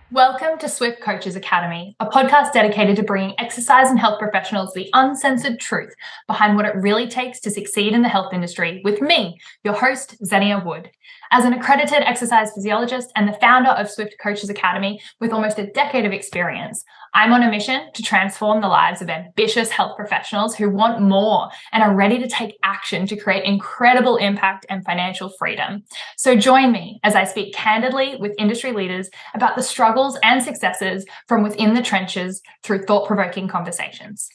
Welcome to Swift Coaches Academy, a podcast dedicated to bringing exercise and health professionals the uncensored truth behind what it really takes to succeed in the health industry with me, your host, Zenia Wood. As an accredited exercise physiologist and the founder of Swift Coaches Academy with almost a decade of experience, I'm on a mission to transform the lives of ambitious health professionals who want more and are ready to take action to create incredible impact and financial freedom. So join me as I speak candidly with industry leaders about the struggles and successes from within the trenches through thought-provoking conversations.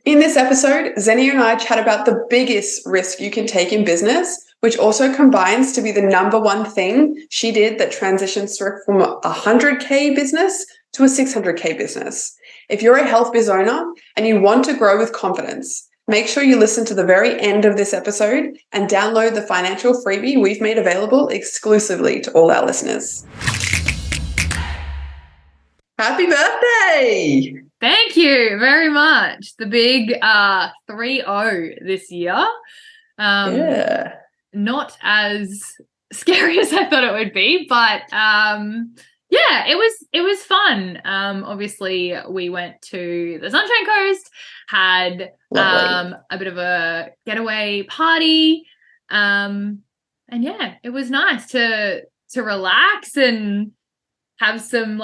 In this episode, Zenia and I chat about the biggest risk you can take in business, which also combines to be the number one thing she did that transitions from a 100K business to a 600K business. If you're a health biz owner and you want to grow with confidence, make sure you listen to the very end of this episode and download the financial freebie we've made available exclusively to all our listeners. Happy birthday! Thank you very much. The big 3-0 this year. Yeah. Not as scary as I thought it would be, but yeah, it was fun. Obviously, we went to the Sunshine Coast, had a bit of a getaway party, and yeah, it was nice to relax and have some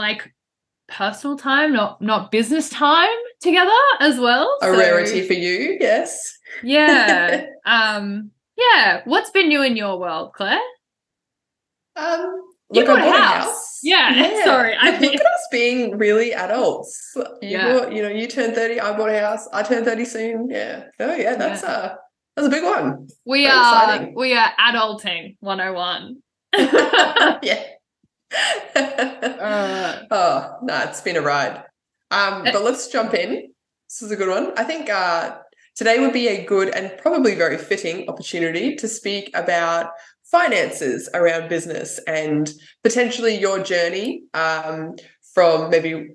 personal time, not business time together as well. A rarity for you, yes. Yeah. Yeah. What's been new in your world, Claire? You bought a house. Yeah. Sorry. Look at us being really adults. You turned 30, I bought a house, I turn 30 soon. Yeah. Oh yeah, that's a big one. We are adulting 101. Yeah. It's been a ride. But let's jump in. This is a good one. I think today would be a good and probably very fitting opportunity to speak about finances around business and potentially your journey from maybe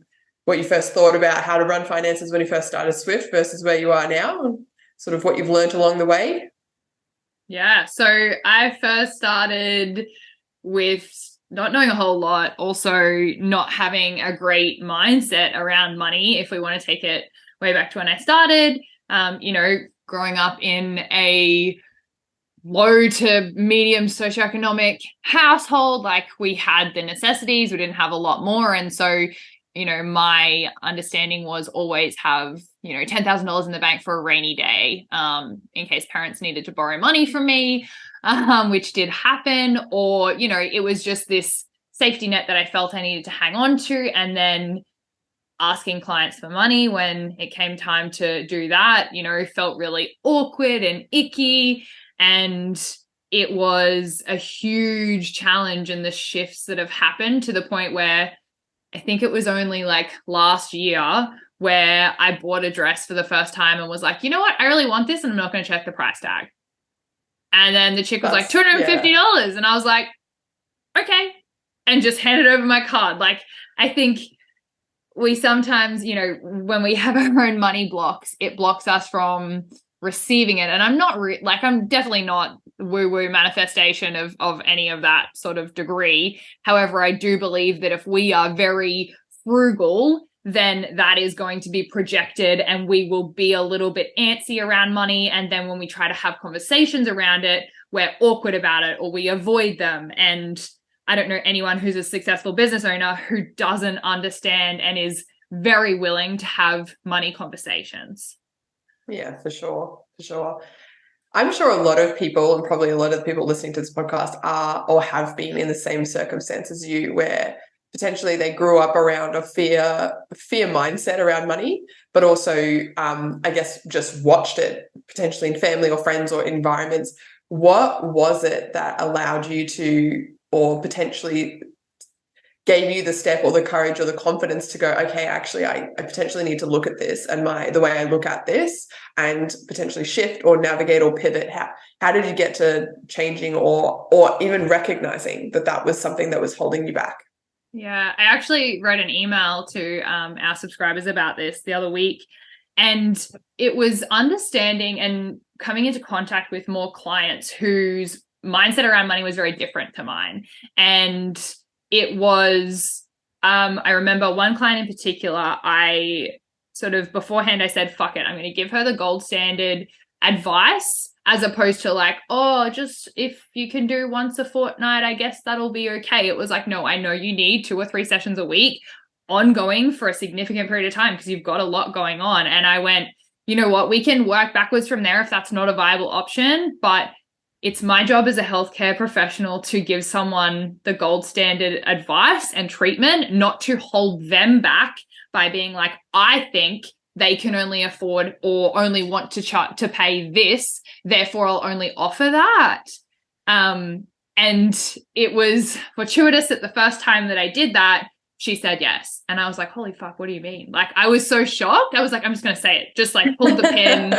what you first thought about how to run finances when you first started Swift versus where you are now, and sort of what you've learned along the way. Yeah. So I first started with not knowing a whole lot, also not having a great mindset around money, if we want to take it way back to when I started, growing up in a low to medium socioeconomic household, we had the necessities, we didn't have a lot more. And so, my understanding was always have, $10,000 in the bank for a rainy day, in case parents needed to borrow money from me, which did happen, or, it was just this safety net that I felt I needed to hang on to. And then asking clients for money when it came time to do that, felt really awkward and icky. And it was a huge challenge in the shifts that have happened to the point where I think it was only last year where I bought a dress for the first time and was like, you know what? I really want this and I'm not going to check the price tag. And then the chick was like $250. Yeah. And I was like, okay. And just handed over my card. I think we sometimes, when we have our own money blocks, it blocks us from receiving it. And I'm not I'm definitely not woo-woo manifestation of any of that sort of degree. However, I do believe that if we are very frugal, then that is going to be projected and we will be a little bit antsy around money. And then when we try to have conversations around it, we're awkward about it or we avoid them. And I don't know anyone who's a successful business owner who doesn't understand and is very willing to have money conversations. Yeah, for sure. I'm sure a lot of people, and probably a lot of the people listening to this podcast, are or have been in the same circumstance as you, where potentially they grew up around a fear mindset around money, but also, I guess, just watched it potentially in family or friends or environments. What was it that allowed you to, or potentially gave you the step or the courage or the confidence to go, okay, actually, I potentially need to look at this and the way I look at this and potentially shift or navigate or pivot? How did you get to changing or even recognizing that was something that was holding you back? Yeah, I actually wrote an email to our subscribers about this the other week, and it was understanding and coming into contact with more clients whose mindset around money was very different to mine. And it was I remember one client in particular, I sort of beforehand, I said, fuck it, I'm going to give her the gold standard advice, as opposed to like, oh, just if you can do once a fortnight, I guess that'll be okay. It was like, no, I know you need 2 or 3 sessions a week ongoing for a significant period of time because you've got a lot going on. And I went, you know what, we can work backwards from there if that's not a viable option, but it's my job as a healthcare professional to give someone the gold standard advice and treatment, not to hold them back by being like, I think they can only afford or only want to pay this, therefore I'll only offer that. And it was fortuitous that the first time that I did that, she said yes. And I was like, holy fuck, what do you mean? Like, I was so shocked. I was like, I'm just going to say it. Just like pulled the pin.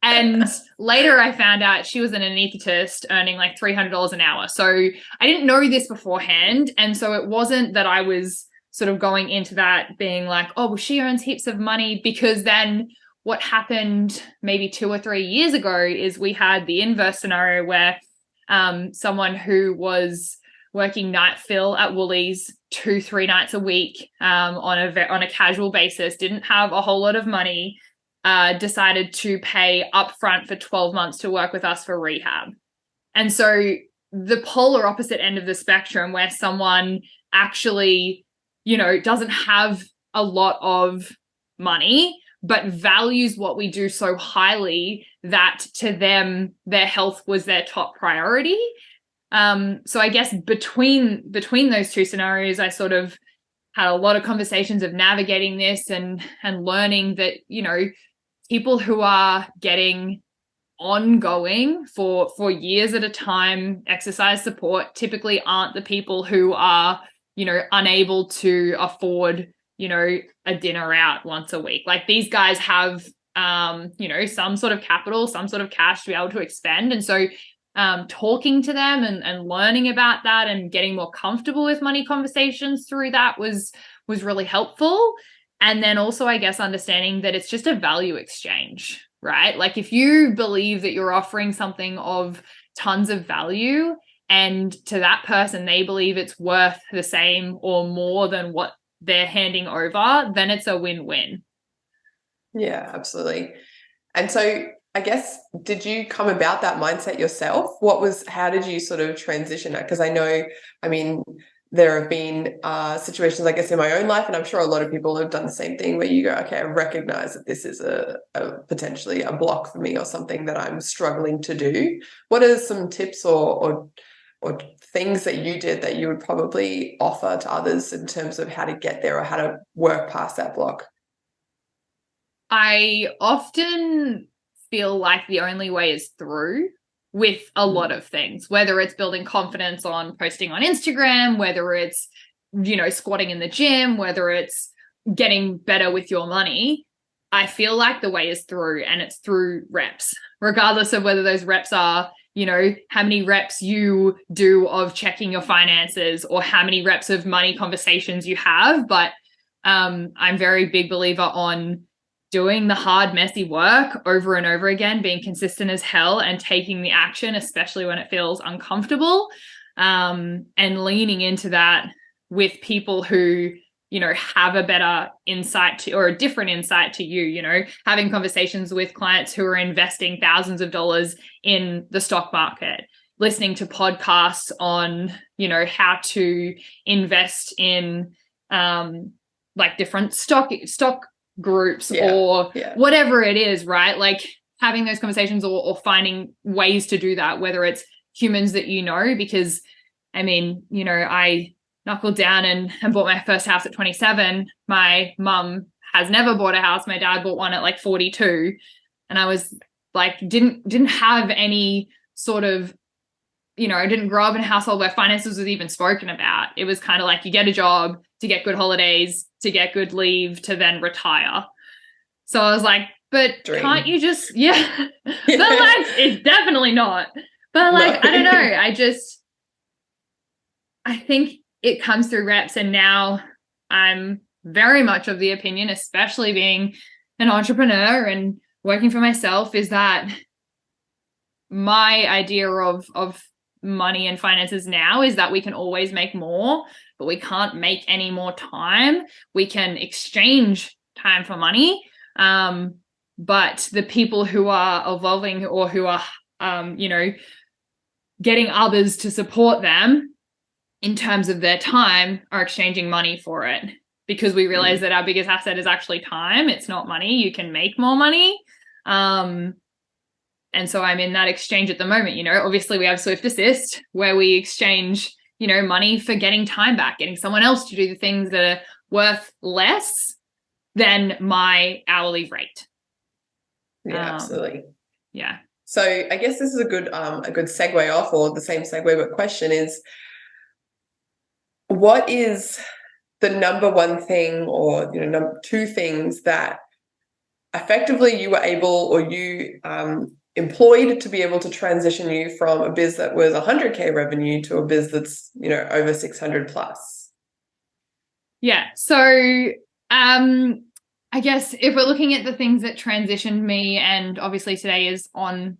And later I found out she was an anesthetist earning like $300 an hour. So I didn't know this beforehand. And so it wasn't that I was sort of going into that being like, oh, well, she earns heaps of money, because then what happened maybe 2 or 3 years ago is we had the inverse scenario where someone who was working night fill at Woolies 2-3 nights a week on a casual basis, didn't have a whole lot of money, decided to pay upfront for 12 months to work with us for rehab. And so the polar opposite end of the spectrum, where someone actually, you know, doesn't have a lot of money, but values what we do so highly that to them, their health was their top priority. So I guess between those two scenarios, I sort of had a lot of conversations of navigating this and learning that, you know, people who are getting ongoing for years at a time exercise support typically aren't the people who are, you know, unable to afford, you know, a dinner out once a week. Like, these guys have, you know, some sort of capital, some sort of cash to be able to expend. And so talking to them and learning about that and getting more comfortable with money conversations through that was really helpful. And then also, I guess, understanding that it's just a value exchange, right? Like, if you believe that you're offering something of tons of value, and to that person, they believe it's worth the same or more than what they're handing over, then it's a win-win. Yeah, absolutely. And so I guess, did you come about that mindset yourself? How did you sort of transition that? Because I mean, there have been situations, I guess, in my own life, and I'm sure a lot of people have done the same thing, where you go, okay, I recognize that this is a potentially a block for me, or something that I'm struggling to do. What are some tips or things that you did that you would probably offer to others in terms of how to get there or how to work past that block? I often feel like the only way is through with a lot of things, whether it's building confidence on posting on Instagram, whether it's, you know, squatting in the gym, whether it's getting better with your money. I feel like the way is through, and it's through reps, regardless of whether those reps are, you know, how many reps you do of checking your finances or how many reps of money conversations you have. But I'm very big believer on doing the hard, messy work over and over again, being consistent as hell, and taking the action, especially when it feels uncomfortable, and leaning into that with people who, you know, have a better insight to, or a different insight to you, you know, having conversations with clients who are investing thousands of dollars in the stock market, listening to podcasts on, you know, how to invest in like different stock groups or whatever it is, right? Like, having those conversations or finding ways to do that, whether it's humans that you know, because I mean, you know, I knuckled down and bought my first house at 27. My mum has never bought a house. My dad bought one at like 42. And I was like, didn't have any sort of, you know, I didn't grow up in a household where finances was even spoken about. It was kind of like, you get a job to get good holidays, to get good leave, to then retire. So I was like, but can't you just, but like, it's definitely not. But like, no. I don't know. I think it comes through reps. And now I'm very much of the opinion, especially being an entrepreneur and working for myself, is that my idea of money and finances now is that we can always make more, but we can't make any more time. We can exchange time for money. But the people who are evolving or who are, getting others to support them in terms of their time are exchanging money for it, because we realize that our biggest asset is actually time. It's not money. You can make more money. And so I'm in that exchange at the moment. Obviously we have Swift Assist where we exchange, money for getting time back, getting someone else to do the things that are worth less than my hourly rate. Yeah, absolutely. Yeah. So I guess this is a good segue off, or the same segue, but question is, what is the number one thing, or number two things that effectively you were able, or you employed to be able to transition you from a biz that was 100K revenue to a biz that's over 600 plus? Yeah. So I guess if we're looking at the things that transitioned me, and obviously today is on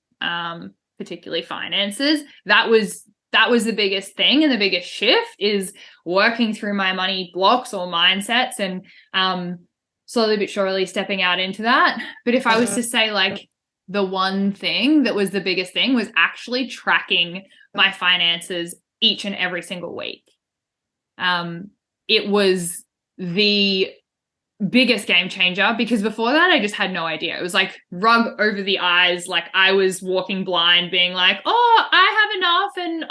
particularly finances, that was the biggest thing, and the biggest shift is working through my money blocks or mindsets, and slowly but surely stepping out into that. But if I was to say like the one thing that was the biggest thing was actually tracking my finances each and every single week. It was the biggest game changer, because before that I just had no idea. It was like rug over the eyes, like I was walking blind, being like, oh, I have enough and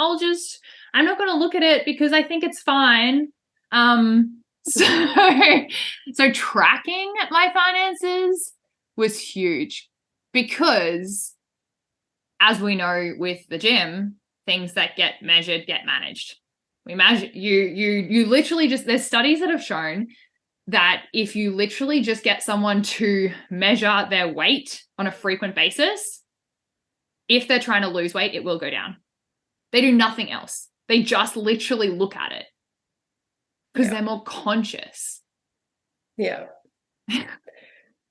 I'm not going to look at it because I think it's fine. So tracking my finances was huge, because as we know with the gym, things that get measured get managed. We measure you literally just, there's studies that have shown that if you literally just get someone to measure their weight on a frequent basis, if they're trying to lose weight, it will go down. They do nothing else. They just literally look at it because they're more conscious. Yeah.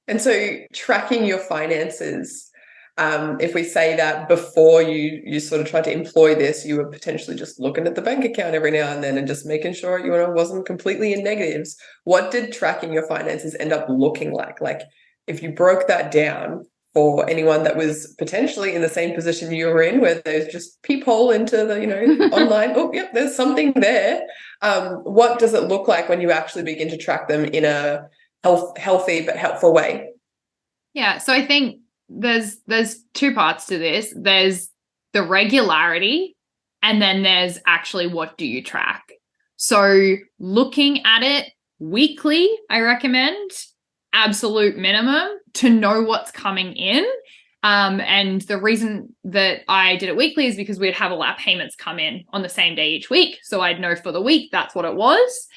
And so tracking your finances, if we say that before you sort of tried to employ this, you were potentially just looking at the bank account every now and then and just making sure you wasn't completely in negatives. What did tracking your finances end up looking like? Like, if you broke that down for anyone that was potentially in the same position you were in, where there's just peephole into the online, oh yep, there's something there. What does it look like when you actually begin to track them in a healthy but helpful way? Yeah, so I think there's two parts to this. There's the regularity, and then there's actually what do you track. So looking at it weekly, I recommend, absolute minimum, to know what's coming in. And the reason that I did it weekly is because we'd have all our payments come in on the same day each week. So I'd know for the week that's what it was.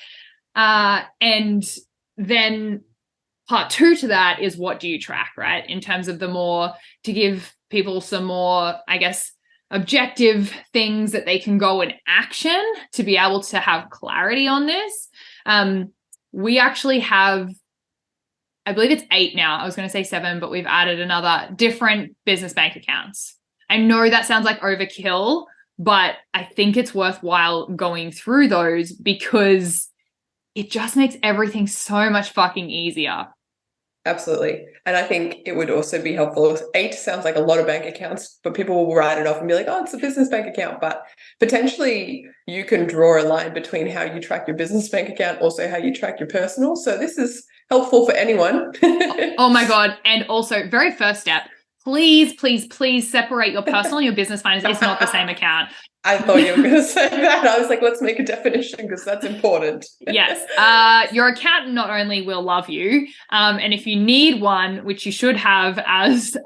And then part two to that is what do you track, right? In terms of to give people some more, I guess, objective things that they can go and action to be able to have clarity on this. We actually have, I believe it's 8 now. I was going to say 7, but we've added another different business bank accounts. I know that sounds like overkill, but I think it's worthwhile going through those because it just makes everything so much fucking easier. Absolutely. And I think it would also be helpful. 8 sounds like a lot of bank accounts, but people will write it off and be like, oh, it's a business bank account. But potentially you can draw a line between how you track your business bank account, also how you track your personal. So this is helpful for anyone. Oh my God. And also, very first step, please, please, please separate your personal and your business finance. It's not the same account. I thought you were going to say that. I was like, let's make a definition because that's important. Yes. Your accountant not only will love you, and if you need one, which you should have as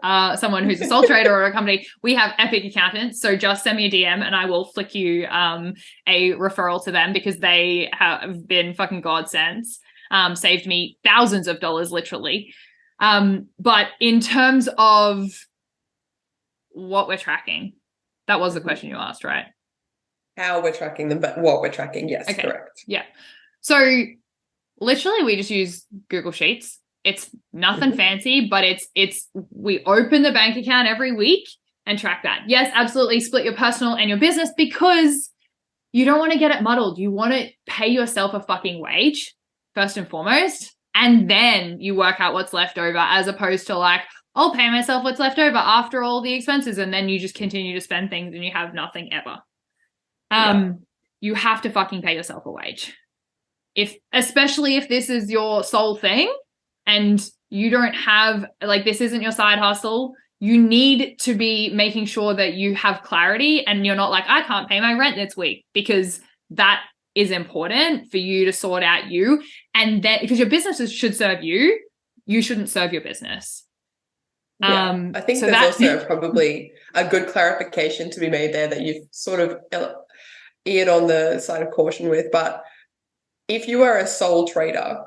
someone who's a sole trader or a company, we have epic accountants. So just send me a DM and I will flick you a referral to them because they have been fucking godsends. Saved me thousands of dollars, literally. But in terms of what we're tracking, that was the question you asked, right? How we're tracking them, but what we're tracking. Yes, okay. Correct. Yeah. So literally we just use Google Sheets. It's nothing fancy, but it's we open the bank account every week and track that. Yes, absolutely split your personal and your business because you don't want to get it muddled. You want to pay yourself a fucking wage first and foremost, and then you work out what's left over, as opposed to like, I'll pay myself what's left over after all the expenses, and then you just continue to spend things and you have nothing ever. You have to fucking pay yourself a wage. Especially if this is your sole thing and you don't have, like, this isn't your side hustle, you need to be making sure that you have clarity and you're not like, I can't pay my rent this week, because that is important for you to sort out you. And that, because your businesses should serve you, you shouldn't serve your business. Yeah, I think there's also probably a good clarification to be made there that you've sort of erred on the side of caution with. But if you are a sole trader,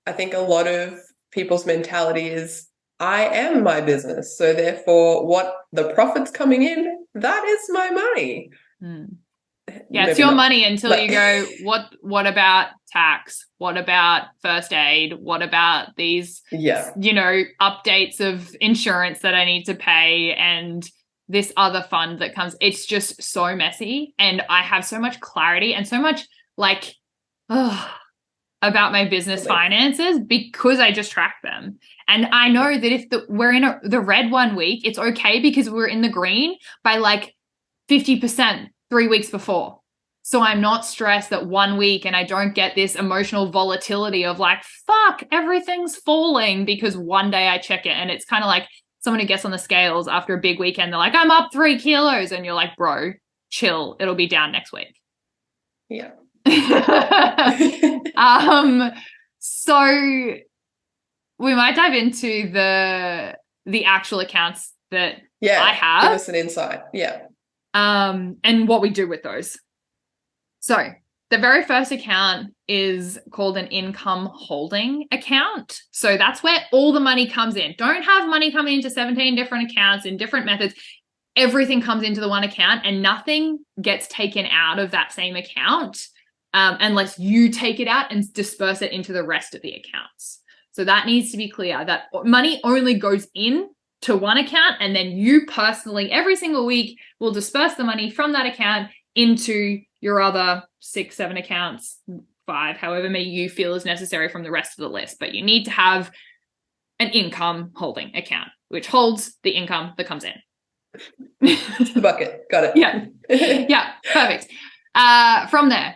I think a lot of people's mentality is, I am my business, so therefore what the profit's coming in, that is my money. Yeah, it's your money until you go, what about tax? What about first aid? What about these, updates of insurance that I need to pay and this other fund that comes? It's just so messy. And I have so much clarity and so much about my business finances because I just track them. And I know that if we're in the red one week, it's okay because we're in the green by like 50% 3 weeks before. So I'm not stressed that 1 week and I don't get this emotional volatility of like, fuck, everything's falling, because one day I check it and it's kind of like someone who gets on the scales after a big weekend, they're like, I'm up 3 kilos. And you're like, bro, chill. It'll be down next week. Yeah. So we might dive into the actual accounts that I have. Give us an insight. Yeah. And what we do with those. So the very first account is called an income holding account. So that's where all the money comes in. Don't have money coming into 17 different accounts in different methods. Everything comes into the one account and nothing gets taken out of that same account unless you take it out and disperse it into the rest of the accounts. So that needs to be clear, that money only goes in to one account, and then you personally every single week will disperse the money from that account into your other 6, 7 accounts, 5, however many you feel is necessary from the rest of the list. But you need to have an income holding account, which holds the income that comes in. The bucket. Got it. Yeah. Yeah. Perfect. From there,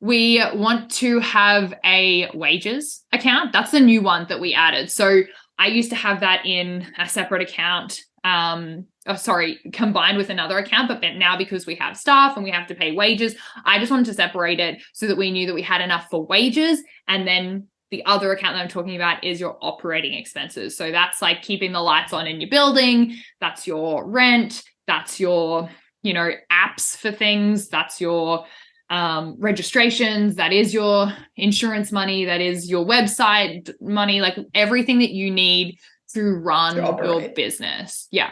we want to have a wages account. That's the new one that we added. So I used to have that in a separate account, combined with another account, but now because we have staff and we have to pay wages, I just wanted to separate it so that we knew that we had enough for wages. And then the other account that I'm talking about is your operating expenses. So that's like keeping the lights on in your building. That's your rent. That's your, apps for things. That's your registrations. That is your insurance money. That is your website money, like everything that you need to run your business. Yeah.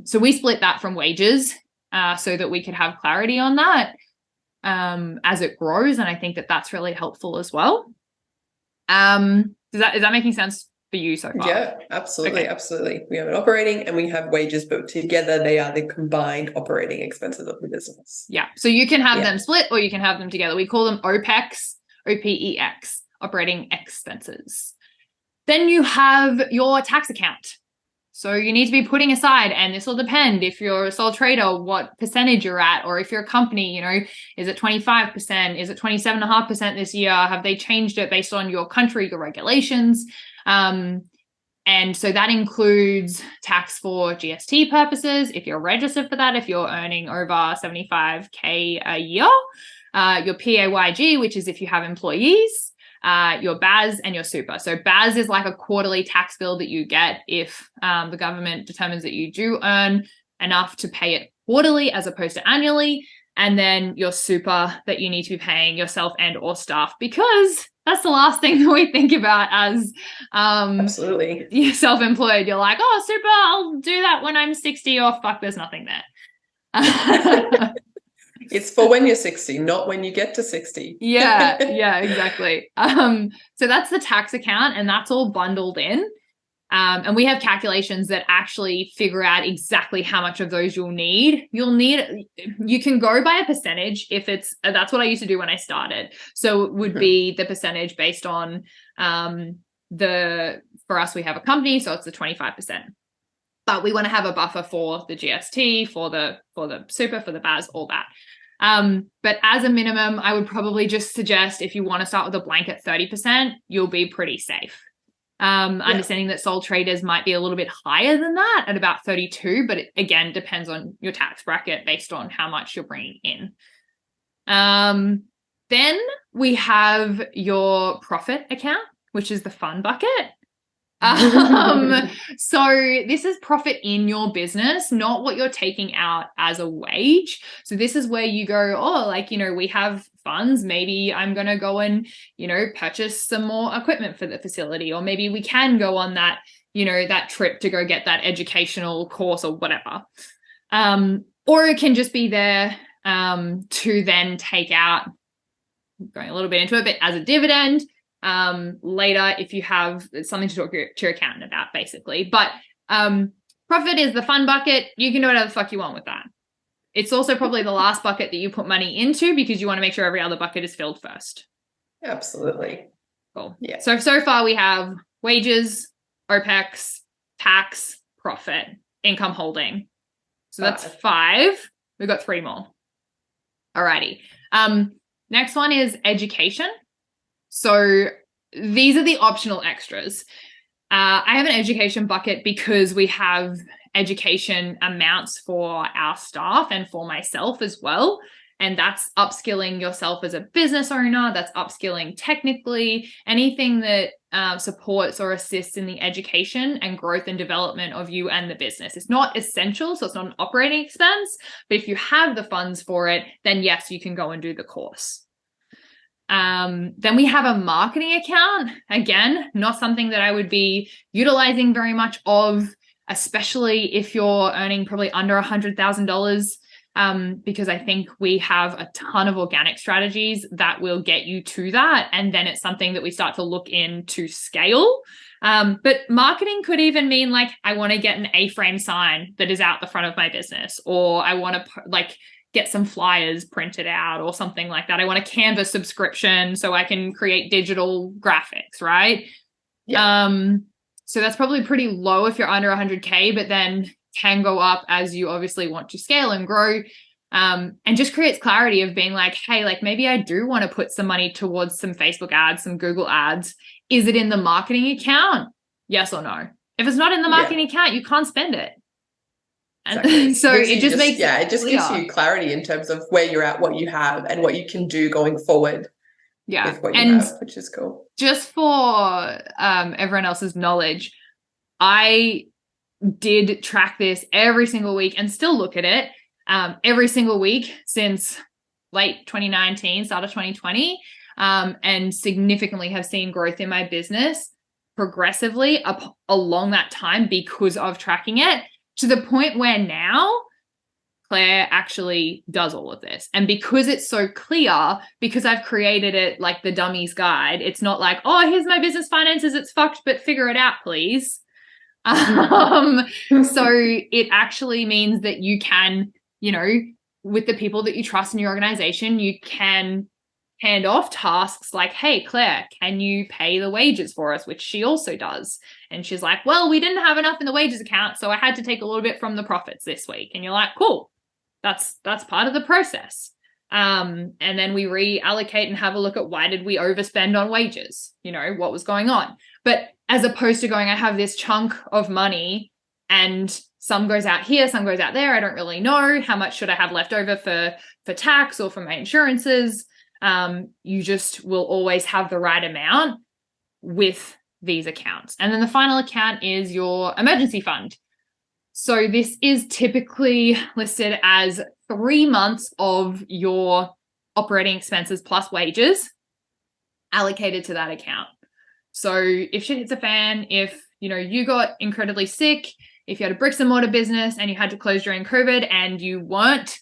So we split that from wages so that we could have clarity on that as it grows. And I think that that's really helpful as well. Is that making sense for you so far? Yeah, absolutely. Okay. Absolutely. We have an operating and we have wages, but together they are the combined operating expenses of the business. Yeah. So you can have them split or you can have them together. We call them OPEX, OPEX, operating expenses. Then you have your tax account. So you need to be putting aside, and this will depend if you're a sole trader, what percentage you're at, or if you're a company, is it 25%? Is it 27.5% this year? Have they changed it based on your country, your regulations? And so that includes tax for GST purposes, if you're registered for that, if you're earning over 75K a year, your PAYG, which is if you have employees, your BAS and your super. So BAS is like a quarterly tax bill that you get if the government determines that you do earn enough to pay it quarterly as opposed to annually. And then your super that you need to be paying yourself and or staff, because that's the last thing that we think about as absolutely you're self-employed. You're like, oh, super, I'll do that when I'm 60, or fuck, there's nothing there. It's for when you're 60, not when you get to 60. Yeah, exactly. So that's the tax account, and that's all bundled in. And we have calculations that actually figure out exactly how much of those you'll need. You can go by a percentage if that's what I used to do when I started. So it would be the percentage based on for us, we have a company, so it's the 25%. But we want to have a buffer for the GST, for the super, for the BAS, all that. But as a minimum, I would probably just suggest if you want to start with a blanket 30%, you'll be pretty safe. Understanding that sole traders might be a little bit higher than that at about 32, but it again depends on your tax bracket based on how much you're bringing in. Then we have your profit account, which is the fun bucket. So this is profit in your business, not what you're taking out as a wage. So this is where you go, oh, like, we have funds. Maybe I'm going to go and, purchase some more equipment for the facility, or maybe we can go on that, that trip to go get that educational course or whatever. Or it can just be there to then take out, going a little bit into it, but as a dividend, later if you have something to talk to your accountant about, basically. But profit is the fun bucket. You can do whatever the fuck you want with that. It's also probably the last bucket that you put money into because you want to make sure every other bucket is filled first. Absolutely. Cool. Yeah. So far we have wages, OPEX, tax, profit, income holding. So that's 5. We've got 3 more. Alrighty. Next one is education. So these are the optional extras. I have an education bucket because we have education amounts for our staff and for myself as well. And that's upskilling yourself as a business owner. That's upskilling technically, anything that supports or assists in the education and growth and development of you and the business. It's not essential, so it's not an operating expense. But if you have the funds for it, then yes, you can go and do the course. Then we have a marketing account. Again, not something that I would be utilizing very much of, especially if you're earning probably under $100,000, because I think we have a ton of organic strategies that will get you to that. And then it's something that we start to look into scale. But marketing could even mean like, I want to get an A-frame sign that is out the front of my business, or I want to get some flyers printed out or something like that. I want a Canva subscription so I can create digital graphics, right? Yeah. So that's probably pretty low if you're under 100K, but then can go up as you obviously want to scale and grow. And just creates clarity of being like, hey, like maybe I do want to put some money towards some Facebook ads, some Google ads. Is it in the marketing account? Yes or no? If it's not in the marketing account, you can't spend it. Exactly. So it just makes it just gives you clarity in terms of where you're at, what you have, and what you can do going forward. Yeah, with what you have, which is cool. Just for everyone else's knowledge, I did track this every single week and still look at it every single week since late 2019, start of 2020, and significantly have seen growth in my business progressively up along that time because of tracking it, to the point where now Claire actually does all of this. And because it's so clear, because I've created it like the dummies guide, it's not like, oh, here's my business finances, it's fucked, but figure it out, please. So it actually means that you can, with the people that you trust in your organization, you can hand off tasks like, hey, Claire, can you pay the wages for us? Which she also does. And she's like, well, we didn't have enough in the wages account, so I had to take a little bit from the profits this week. And you're like, cool, that's part of the process. And then we reallocate and have a look at why did we overspend on wages? What was going on? But as opposed to going, I have this chunk of money and some goes out here, some goes out there. I don't really know how much should I have left over for tax or for my insurances. You just will always have the right amount with these accounts. And then the final account is your emergency fund. So this is typically listed as 3 months of your operating expenses plus wages allocated to that account. So if shit hits a fan, if you got incredibly sick, if you had a bricks and mortar business and you had to close during COVID and you weren't,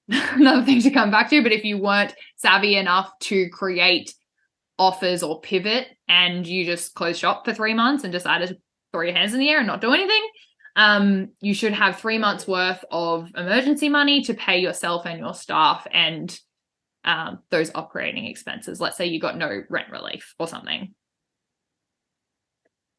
another thing to come back to, but if you weren't savvy enough to create offers or pivot and you just closed shop for 3 months and decided to throw your hands in the air and not do anything. You should have 3 months worth of emergency money to pay yourself and your staff and those operating expenses. Let's say you got no rent relief or something.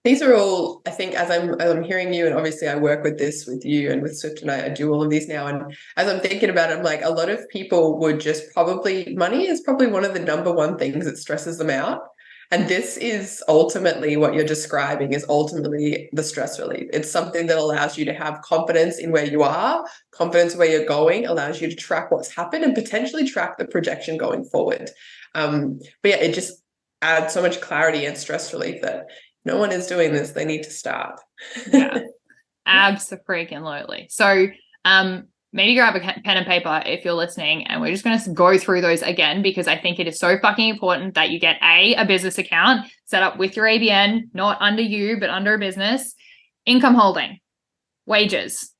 These are all, I think, as I'm hearing you, and obviously I work with this with you and with Swift, and I do all of these now. And as I'm thinking about it, I'm like, a lot of people would just money is probably one of the number one things that stresses them out. And this is ultimately what you're describing is ultimately the stress relief. It's something that allows you to have confidence in where you are, confidence where you're going, allows you to track what's happened and potentially track the projection going forward. But yeah, it just adds so much clarity and stress relief that no one is doing this. They need to start. Yeah, abso-freaking-lutely. So maybe grab a pen and paper if you're listening, and we're just going to go through those again, because I think it is so fucking important that you get a business account set up with your ABN, not under you, but under a business. Income holding, wages,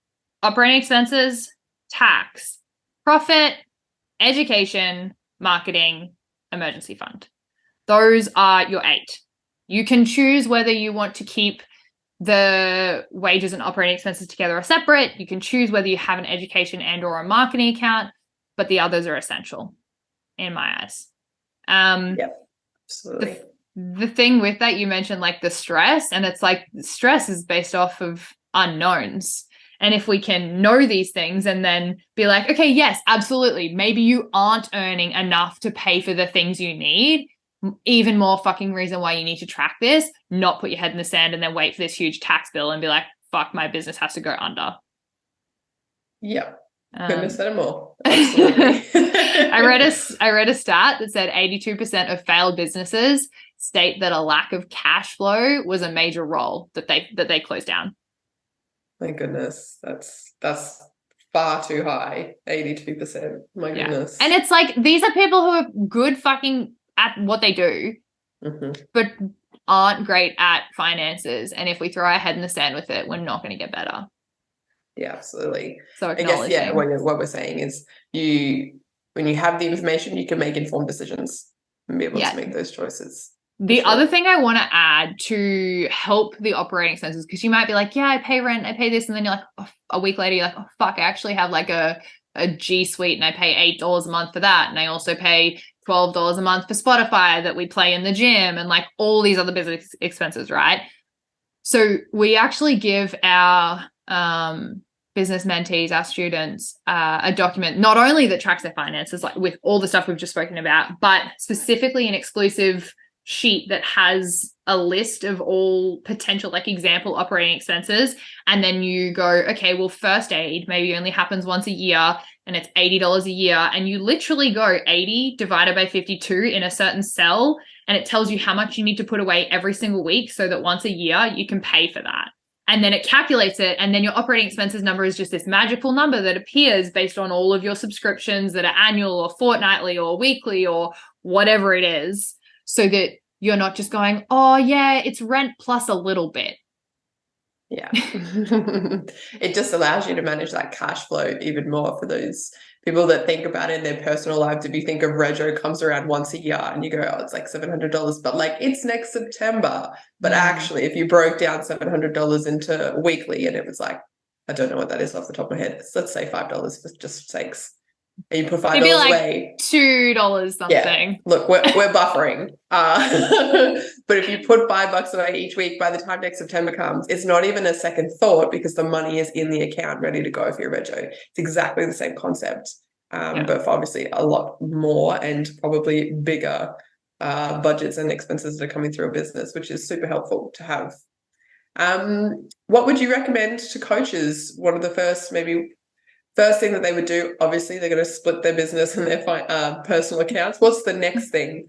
operating expenses, tax, profit, education, marketing, emergency fund. Those are your 8. You can choose whether you want to keep the wages and operating expenses together or separate. You can choose whether you have an education and or a marketing account, but the others are essential in my eyes. Yep, absolutely. The thing with that, you mentioned like the stress, and it's like stress is based off of unknowns. And if we can know these things and then be like, okay, yes, absolutely. Maybe you aren't earning enough to pay for the things you need. Even more fucking reason why you need to track this, not put your head in the sand and then wait for this huge tax bill and be like, fuck, my business has to go under. Yep. Couldn't have said it more. Absolutely. I read a stat that said 82% of failed businesses state that a lack of cash flow was a major role that they closed down. My goodness, that's far too high. 82%. My goodness. And it's like, these are people who are good fucking at what they do, but aren't great at finances. And if we throw our head in the sand with it, we're not going to get better. Yeah, absolutely. So I guess, yeah, what we're saying is when you have the information, you can make informed decisions and be able to make those choices. The other thing I want to add to help the operating expenses, because you might be like, yeah, I pay rent, I pay this, and then you're like, a week later, you're like, oh, fuck, I actually have like a G Suite and I pay $8 a month for that. And I also pay $12 a month for Spotify that we play in the gym, and like all these other business expenses, right? So we actually give our business mentees, our students, a document not only that tracks their finances, like with all the stuff we've just spoken about, but specifically an exclusive sheet that has a list of all potential like example operating expenses. And then you go, okay, well, first aid maybe only happens once a year and it's $80 a year. And you literally go 80 divided by 52 in a certain cell. And it tells you how much you need to put away every single week so that once a year you can pay for that. And then it calculates it. And then your operating expenses number is just this magical number that appears based on all of your subscriptions that are annual or fortnightly or weekly or whatever it is, so that you're not just going, oh yeah, it's rent plus a little bit. Yeah. It just allows you to manage that cash flow even more for those people that think about it in their personal lives. If you think of Rego comes around once a year and you go, oh, it's like $700, but like it's next September. But actually, if you broke down $700 into weekly and it was like, I don't know what that is off the top of my head. Let's say $5 for just sakes. And you put $5 like away. $2 something. Yeah. Look, we're buffering. But if you put $5 away each week, by the time next September comes, it's not even a second thought because the money is in the account ready to go for your rego. It's exactly the same concept, but for obviously a lot more and probably bigger budgets and expenses that are coming through a business, which is super helpful to have. What would you recommend to coaches? One of the first thing that they would do, obviously, they're going to split their business and their personal accounts. What's the next thing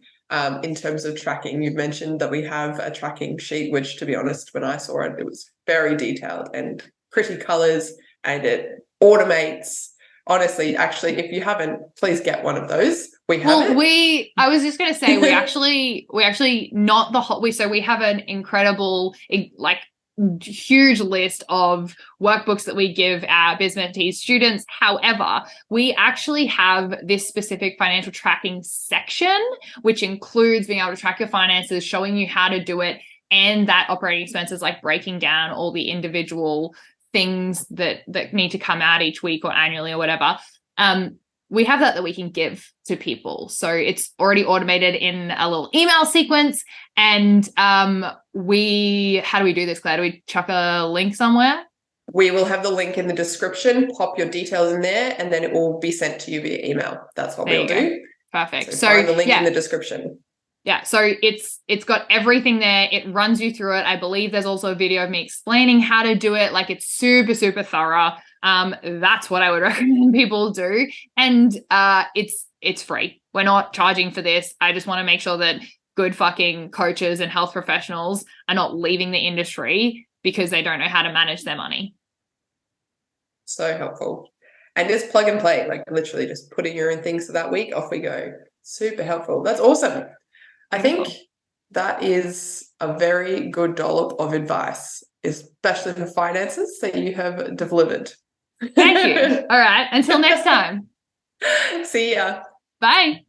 in terms of tracking? You've mentioned that we have a tracking sheet, which, to be honest, when I saw it, it was very detailed and pretty colors, and it automates. Honestly, actually, if you haven't, please get one of those. We have I was just going to say, we actually not the whole. So we have an incredible, like, huge list of workbooks that we give our Biz mentees students. However, we actually have this specific financial tracking section, which includes being able to track your finances, showing you how to do it and that operating expenses, like breaking down all the individual things that need to come out each week or annually or whatever, we have that we can give to people. So it's already automated in a little email sequence. And how do we do this, Claire? Do we chuck a link somewhere? We will have the link in the description. Pop your details in there, and then it will be sent to you via email. That's what we'll do. Perfect. So find the link in the description. Yeah, so it's got everything there. It runs you through it. I believe there's also a video of me explaining how to do it. Like, it's super, super thorough. That's what I would recommend people do. And it's free. We're not charging for this. I just want to make sure that good fucking coaches and health professionals are not leaving the industry because they don't know how to manage their money. So helpful. And just plug and play, like literally just put in your own things for that week, off we go. Super helpful. That's awesome. I think that is a very good dollop of advice, especially for finances, that you have delivered. Thank you. All right. Until next time. See ya. Bye.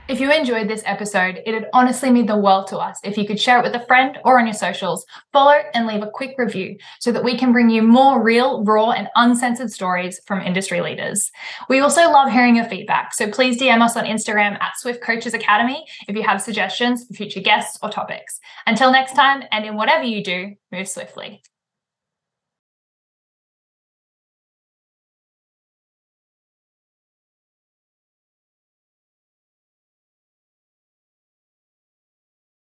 If you enjoyed this episode, it'd honestly mean the world to us if you could share it with a friend or on your socials, follow and leave a quick review so that we can bring you more real, raw and uncensored stories from industry leaders. We also love hearing your feedback, so please DM us on Instagram at Swift Coaches Academy if you have suggestions for future guests or topics. Until next time, and in whatever you do, move swiftly.